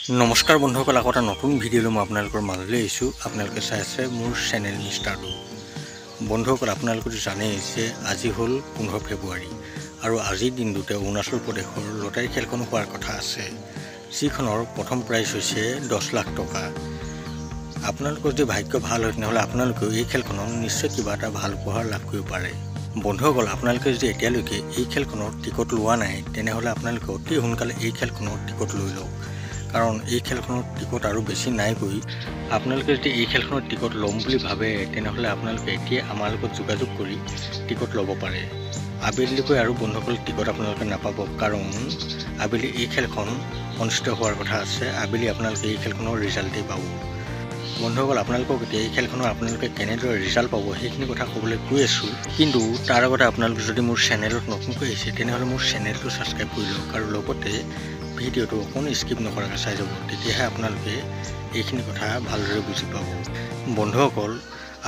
নমস্কাৰ বন্ধুসকল, আকৌ এটা নতুন ভিডিঅ'লৈ মই আপোনালোকৰ মাজলৈ আহিছোঁ। আপোনালোকে চাই আছে মোৰ চেনেল মিষ্টাৰটো। বন্ধুসকল, আপোনালোকে জানেই যে আজি হ'ল 15 ফেব্ৰুৱাৰী আৰু আজিৰ দিনটোতে অৰুণাচল প্ৰদেশৰ লটাৰী খেলখন হোৱাৰ কথা আছে, যিখনৰ প্ৰথম প্ৰাইজ হৈছে 10 লাখ টকা। আপোনালোকৰ যদি ভাগ্য ভাল হয় তেনেহ'লে আপোনালোকেও এই খেলখনত নিশ্চয় কিবা এটা ভাল উপহাৰ লাভ কৰিব পাৰে। বন্ধুসকল, আপোনালোকে যদি এতিয়ালৈকে এই খেলখনৰ টিকট লোৱা নাই তেনেহ'লে আপোনালোকে অতি সোনকালে এই খেলখনৰ টিকট লৈ লওক, কাৰণ এই খেলখনৰ টিকট আৰু বেছি নাইকৈ। আপোনালোকে যদি এই খেলখনৰ টিকট ল'ম বুলি ভাবে তেনেহ'লে আপোনালোকে এতিয়া আমাৰ লগত যোগাযোগ কৰি টিকট ল'ব পাৰে। আবেলিকৈ আৰু বন্ধুসকল টিকট আপোনালোকে নাপাব, কাৰণ আবেলি এই খেলখন অনুষ্ঠিত হোৱাৰ কথা আছে। আবেলি আপোনালোকে এই খেলখনৰ ৰিজাল্টেই পাব। বন্ধুসকল, আপোনালোকক এতিয়া এই খেলখনৰ আপোনালোকে কেনেদৰে ৰিজাল্ট পাব সেইখিনি কথা ক'বলৈ কৈ আছোঁ, কিন্তু তাৰ আগতে আপোনালোকে যদি মোৰ চেনেলত নতুনকৈ আহিছে তেনেহ'লে মোৰ চেনেলটো ছাবস্ক্ৰাইব কৰি লওক আৰু লগতে ভিডিঅ'টো অকণো স্কিপ নকৰাকৈ চাই যাব, তেতিয়াহে আপোনালোকে এইখিনি কথা ভালদৰে বুজি পাব। বন্ধুসকল,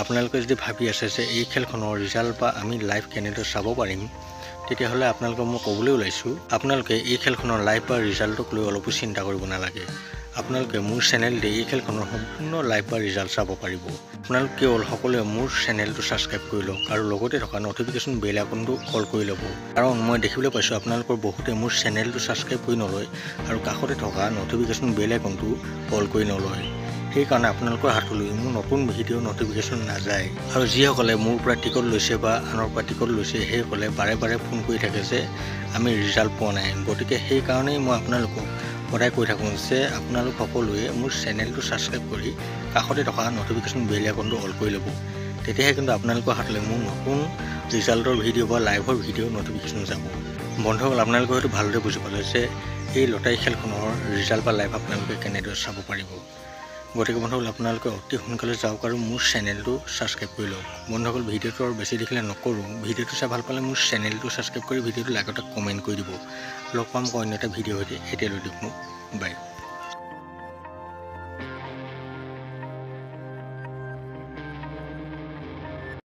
আপোনালোকে যদি ভাবি আছে যে এই খেলখনৰ ৰিজাল্ট বা আমি লাইভ কেনেদৰে চাব পাৰিম, তেতিয়াহ'লে আপোনালোকক মই ক'বলৈ ওলাইছোঁ, আপোনালোকে এই খেলখনৰ লাইভ বা ৰিজাল্টক লৈ অলপো চিন্তা কৰিব নালাগে। আপোনালোকে মোৰ চেনেলতে এই খেলখনৰ সম্পূৰ্ণ লাইভ বা ৰিজাল্ট চাব পাৰিব। আপোনালোকে কেৱল সকলোৱে মোৰ চেনেলটো ছাবস্ক্ৰাইব কৰি লওক আৰু লগতে থকা নটিফিকেশ্যন বেল আইকনটো অল কৰি ল'ব, কাৰণ মই দেখিবলৈ পাইছোঁ আপোনালোকৰ বহুতে মোৰ চেনেলটো ছাবস্ক্ৰাইব কৰি নলয় আৰু কাষতে থকা নটিফিকেশ্যন বেল আইকনটো অল কৰি নলয়। সেইকাৰণে আপোনালোকৰ হাতলৈ মোৰ নতুন ভিডিঅ' নটিফিকেশ্যন নাযায়। আৰু যিসকলে মোৰ পৰা টিকট লৈছে বা আনৰ পৰা টিকট লৈছে সেইসকলে বাৰে বাৰে ফোন কৰি থাকে যে আমি ৰিজাল্ট পোৱা নাই। গতিকে সেইকাৰণেই মই আপোনালোকক সদায় কৈ থাকোঁ যে আপোনালোক সকলোৱে মোৰ চেনেলটো ছাবস্ক্ৰাইব কৰি কাষতে থকা নটিফিকেশ্যন বেল আইকনটো অল কৰি ল'ব, তেতিয়াহে কিন্তু আপোনালোকৰ হাতলৈ মোৰ নতুন ৰিজাল্টৰ ভিডিঅ' বা লাইভৰ ভিডিঅ' নটিফিকেশ্যন যাব। বন্ধুসকল, আপোনালোকে হয়তো ভালদৰে বুজি পালে যে এই লটাৰী খেলখনৰ ৰিজাল্ট বা লাইভ আপোনালোকে কেনেদৰে চাব পাৰিব। গতিকে বন্ধুসকল, আপোনালোকে অতি সোনকালে যাওক আৰু মোৰ চেনেলটো ছাবস্ক্ৰাইব কৰি লওক। বন্ধুসকল, ভিডিঅ'টো আৰু বেছি দেখিলে নকৰোঁ, ভিডিঅ'টো চাই ভাল পালে মোৰ চেনেলটো ছাবস্ক্ৰাইব কৰি ভিডিঅ'টো লাইক এটা কমেণ্ট কৰি দিব। লগ পাম অন্য এটা ভিডিঅ' সৈতে। এতিয়ালৈ দিয়ক মোক বাই।